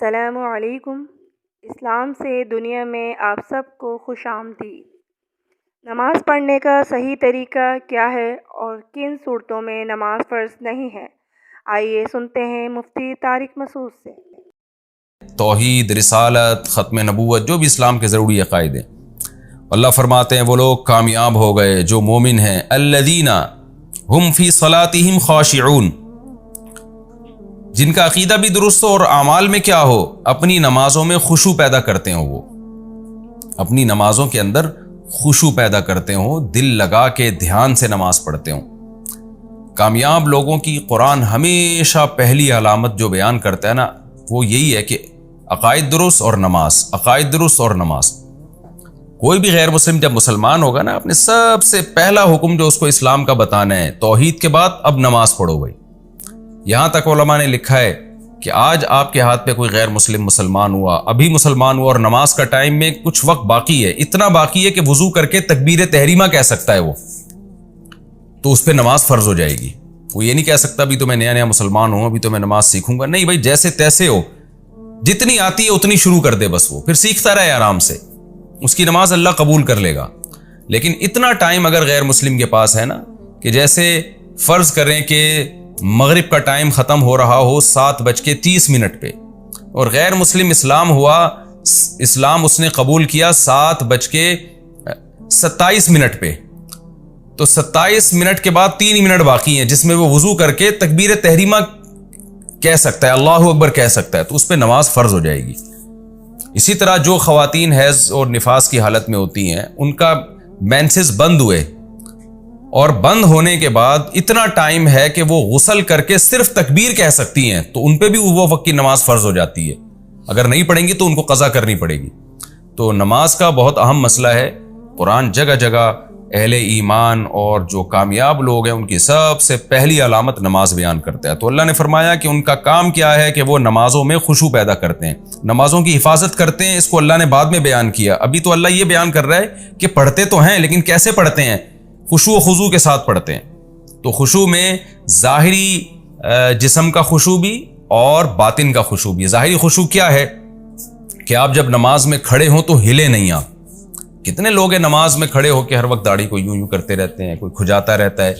السلام علیکم۔ اسلام سے دنیا میں آپ سب کو خوش آمدید۔ نماز پڑھنے کا صحیح طریقہ کیا ہے اور کن صورتوں میں نماز فرض نہیں ہے؟ آئیے سنتے ہیں مفتی طارق مسعود سے۔ توحید، رسالت، ختم نبوت، جو بھی اسلام کے ضروری عقائد ہیں، اللہ فرماتے ہیں وہ لوگ کامیاب ہو گئے جو مومن ہیں، الذین ہم فی صلاتہم خاشعون، جن کا عقیدہ بھی درست ہو اور اعمال میں کیا ہو، اپنی نمازوں میں خشوع پیدا کرتے ہوں، وہ اپنی نمازوں کے اندر خشوع پیدا کرتے ہوں، دل لگا کے دھیان سے نماز پڑھتے ہوں۔ کامیاب لوگوں کی قرآن ہمیشہ پہلی علامت جو بیان کرتا ہے نا، وہ یہی ہے کہ عقائد درست اور نماز، عقائد درست اور نماز۔ کوئی بھی غیر مسلم جب مسلمان ہوگا نا، اپنے سب سے پہلا حکم جو اس کو اسلام کا بتانا ہے، توحید کے بعد اب نماز پڑھو بھائی۔ یہاں تک علماء نے لکھا ہے کہ آج آپ کے ہاتھ پہ کوئی غیر مسلم مسلمان ہوا، ابھی مسلمان ہوا اور نماز کا ٹائم میں کچھ وقت باقی ہے، اتنا باقی ہے کہ وضو کر کے تکبیر تحریمہ کہہ سکتا ہے وہ، تو اس پہ نماز فرض ہو جائے گی۔ وہ یہ نہیں کہہ سکتا ابھی تو میں نیا مسلمان ہوں، ابھی تو میں نماز سیکھوں گا، نہیں بھائی، جیسے تیسے ہو، جتنی آتی ہے اتنی شروع کر دے بس، وہ پھر سیکھتا رہے آرام سے، اس کی نماز اللہ قبول کر لے گا۔ لیکن اتنا ٹائم اگر غیر مسلم کے پاس ہے نا، کہ جیسے فرض کریں کہ مغرب کا ٹائم ختم ہو رہا ہو 7:30 پہ، اور غیر مسلم اسلام ہوا، اسلام اس نے قبول کیا 7:27 پہ، تو 27 منٹ کے بعد 3 منٹ باقی ہیں جس میں وہ وضو کر کے تکبیر تحریمہ کہہ سکتا ہے، اللہ اکبر کہہ سکتا ہے، تو اس پہ نماز فرض ہو جائے گی۔ اسی طرح جو خواتین حیض اور نفاس کی حالت میں ہوتی ہیں، ان کا مینسز بند ہوئے اور بند ہونے کے بعد اتنا ٹائم ہے کہ وہ غسل کر کے صرف تکبیر کہہ سکتی ہیں، تو ان پہ بھی وہ وقت کی نماز فرض ہو جاتی ہے۔ اگر نہیں پڑھیں گی تو ان کو قضا کرنی پڑے گی۔ تو نماز کا بہت اہم مسئلہ ہے۔ قرآن جگہ جگہ اہل ایمان اور جو کامیاب لوگ ہیں ان کی سب سے پہلی علامت نماز بیان کرتا ہے۔ تو اللہ نے فرمایا کہ ان کا کام کیا ہے کہ وہ نمازوں میں خشوع پیدا کرتے ہیں، نمازوں کی حفاظت کرتے ہیں۔ اس کو اللہ نے بعد میں بیان کیا، ابھی تو اللہ یہ بیان کر رہا ہے کہ پڑھتے تو ہیں لیکن کیسے پڑھتے ہیں، خشوع و خضوع کے ساتھ پڑھتے ہیں۔ تو خشوع میں ظاہری جسم کا خشوع بھی اور باطن کا خشوع بھی۔ ظاہری خشوع کیا ہے کہ آپ جب نماز میں کھڑے ہوں تو ہلے نہیں آپ۔ کتنے لوگ ہیں نماز میں کھڑے ہو کے ہر وقت داڑھی کو یوں کرتے رہتے ہیں، کوئی کھجاتا رہتا ہے۔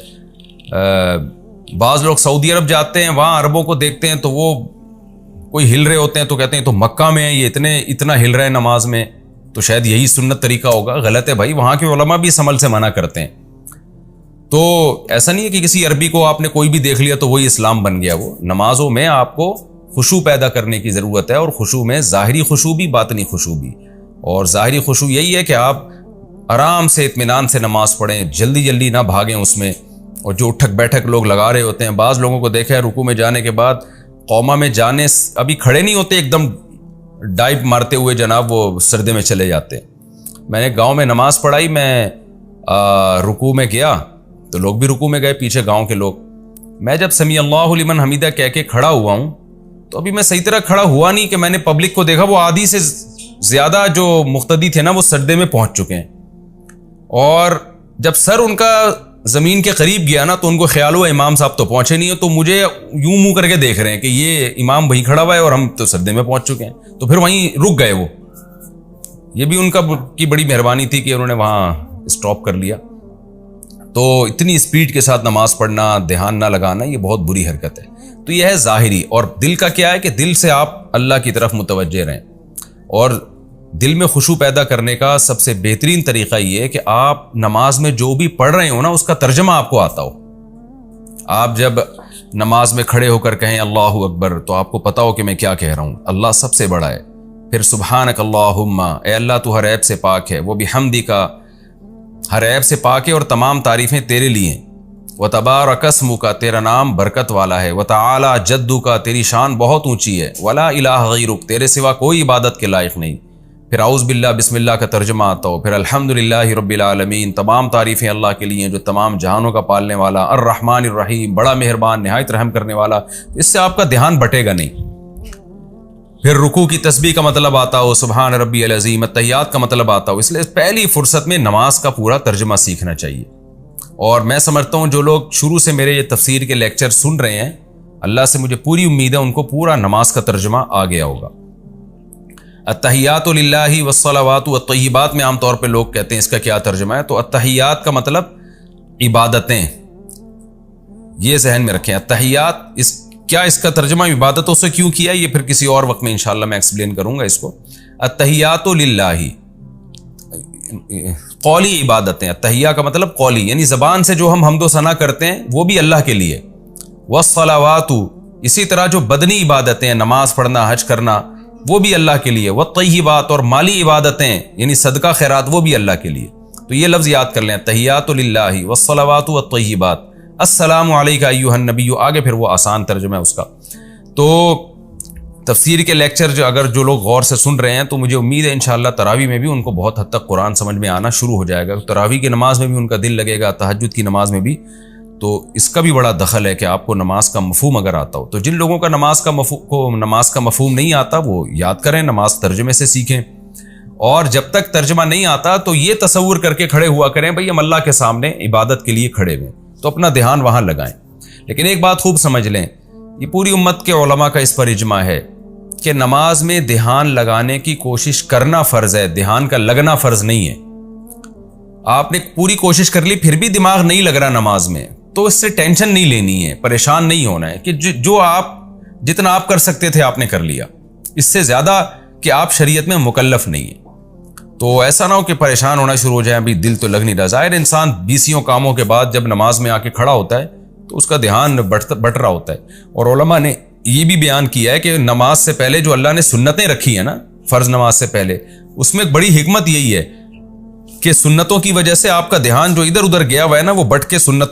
بعض لوگ سعودی عرب جاتے ہیں، وہاں عربوں کو دیکھتے ہیں تو وہ کوئی ہل رہے ہوتے ہیں تو کہتے ہیں تو مکہ میں ہے، یہ اتنا ہل رہے ہیں نماز میں، تو شاید یہی سنت طریقہ ہوگا۔ غلط ہے بھائی، وہاں کے علماء بھی اس عمل سے منع کرتے ہیں۔ تو ایسا نہیں ہے کہ کسی عربی کو آپ نے کوئی بھی دیکھ لیا تو وہی اسلام بن گیا۔ وہ نمازوں میں آپ کو خشوع پیدا کرنے کی ضرورت ہے، اور خشوع میں ظاہری خشوع بھی باطنی خشوع بھی۔ اور ظاہری خشوع یہی ہے کہ آپ آرام سے اطمینان سے نماز پڑھیں، جلدی جلدی نہ بھاگیں اس میں۔ اور جو اٹھک بیٹھک لوگ لگا رہے ہوتے ہیں، بعض لوگوں کو دیکھا ہے رکوع میں جانے کے بعد قوما میں جانے ابھی کھڑے نہیں ہوتے، ایک دم ڈائپ مارتے ہوئے جناب وہ سردے میں چلے جاتے ہیں۔ میں نے گاؤں میں نماز پڑھائی، میں رکوع میں گیا تو لوگ بھی رکوع میں گئے، پیچھے گاؤں کے لوگ۔ میں جب سمیع اللہ لمن حمیدہ کہہ کے کھڑا ہوا ہوں تو ابھی میں صحیح طرح کھڑا ہوا نہیں کہ میں نے پبلک کو دیکھا، وہ آدھی سے زیادہ جو مقتدی تھے نا وہ سجدے میں پہنچ چکے ہیں، اور جب سر ان کا زمین کے قریب گیا نا تو ان کو خیال ہوا امام صاحب تو پہنچے نہیں ہیں، تو مجھے یوں منہ کر کے دیکھ رہے ہیں کہ یہ امام وہیں کھڑا ہوا ہے اور ہم تو سجدے میں پہنچ چکے ہیں، تو پھر وہیں رک گئے وہ۔ یہ بھی ان کی بڑی مہربانی تھی کہ انہوں نے وہاں اسٹاپ کر لیا۔ تو اتنی اسپیڈ کے ساتھ نماز پڑھنا، دھیان نہ لگانا، یہ بہت بری حرکت ہے۔ تو یہ ہے ظاہری۔ اور دل کا کیا ہے کہ دل سے آپ اللہ کی طرف متوجہ رہیں، اور دل میں خشوع پیدا کرنے کا سب سے بہترین طریقہ یہ ہے کہ آپ نماز میں جو بھی پڑھ رہے ہو نا اس کا ترجمہ آپ کو آتا ہو۔ آپ جب نماز میں کھڑے ہو کر کہیں اللہ اکبر تو آپ کو پتا ہو کہ میں کیا کہہ رہا ہوں، اللہ سب سے بڑا ہے۔ پھر سبحانک اللہم، اے اللہ تو ہر عیب سے پاک ہے، وہ بحمدک، ہر عیب سے پاک ہے اور تمام تعریفیں تیرے لیے۔ وتبارک اسمک، تیرا نام برکت والا ہے۔ وتعالی جدک، تیری شان بہت اونچی ہے۔ ولا الہ غیرک، تیرے سوا کوئی عبادت کے لائق نہیں۔ پھر اعوذ باللہ بسم اللہ کا ترجمہ آتا ہو۔ پھر الحمدللہ رب العالمین، تمام تعریفیں اللہ کے لیے جو تمام جہانوں کا پالنے والا، الرحمن الرحیم، بڑا مہربان، نہایت رحم کرنے والا۔ اس سے آپ کا دھیان بٹے گا نہیں۔ پھر رکوع کی تسبیح کا مطلب آتا ہو، سبحان ربی العظیم، التحیات کا مطلب آتا ہو۔ اس لیے پہلی فرصت میں نماز کا پورا ترجمہ سیکھنا چاہیے۔ اور میں سمجھتا ہوں جو لوگ شروع سے میرے یہ تفسیر کے لیکچر سن رہے ہیں، اللہ سے مجھے پوری امید ہے ان کو پورا نماز کا ترجمہ آ گیا ہوگا۔ التحیات للہ والصلوات والطیبات میں عام طور پہ لوگ کہتے ہیں اس کا کیا ترجمہ ہے، تو التحیات کا مطلب عبادتیں، یہ ذہن میں رکھیں. التحیات اس کا ترجمہ عبادتوں سے کیوں کیا، یہ پھر کسی اور وقت میں انشاءاللہ میں ایکسپلین کروں گا اس کو. التحیات للہ قولی عبادتیں، التحیہ کا مطلب قولی، یعنی زبان سے جو ہم حمد و ثنا کرتے ہیں وہ بھی اللہ کے لیے. والصلوات، اسی طرح جو بدنی عبادتیں ہیں، نماز پڑھنا، حج کرنا، وہ بھی اللہ کے لیے. والطیبات، اور مالی عبادتیں یعنی صدقہ خیرات، وہ بھی اللہ کے لیے. تو یہ لفظ یاد کر لیں، التحیات للہ والصلوات والطیبات. السلام علیکہ ایھا النبی، آگے پھر وہ آسان ترجمہ ہے اس کا. تو تفسیر کے لیکچر اگر جو لوگ غور سے سن رہے ہیں تو مجھے امید ہے انشاءاللہ تراویح میں بھی ان کو بہت حد تک قرآن سمجھ میں آنا شروع ہو جائے گا. تراویح کی نماز میں بھی ان کا دل لگے گا، تہجد کی نماز میں بھی. تو اس کا بھی بڑا دخل ہے کہ آپ کو نماز کا مفہوم اگر آتا ہو. تو جن لوگوں کا نماز کا مفہوم نہیں آتا وہ یاد کریں، نماز ترجمے سے سیکھیں. اور جب تک ترجمہ نہیں آتا تو یہ تصور کر کے کھڑے ہوا کریں بھئی ہم اللہ کے سامنے عبادت کے لیے کھڑے ہوئے، تو اپنا دھیان وہاں لگائیں. لیکن ایک بات خوب سمجھ لیں، یہ پوری امت کے علماء کا اس پر اجماع ہے کہ نماز میں دھیان لگانے کی کوشش کرنا فرض ہے، دھیان کا لگنا فرض نہیں ہے. آپ نے پوری کوشش کر لی پھر بھی دماغ نہیں لگ رہا نماز میں، تو اس سے ٹینشن نہیں لینی ہے، پریشان نہیں ہونا ہے کہ جو آپ جتنا آپ کر سکتے تھے آپ نے کر لیا، اس سے زیادہ کہ آپ شریعت میں مکلف نہیں ہیں. تو ایسا نہ ہو کہ پریشان ہونا شروع ہو جائیں، ابھی دل تو لگ نہیں رہا. ظاہر انسان 20 کاموں کے بعد جب نماز میں آ کے کھڑا ہوتا ہے تو اس کا دھیان بٹ رہا ہوتا ہے. اور علماء نے یہ بھی بیان کیا ہے کہ نماز سے پہلے جو اللہ نے سنتیں رکھی ہیں نا، فرض نماز سے پہلے، اس میں ایک بڑی حکمت یہی ہے کہ سنتوں کی وجہ سے آپ کا دھیان جو ادھر ادھر گیا ہوا ہے نا، وہ بٹ کے سنتوں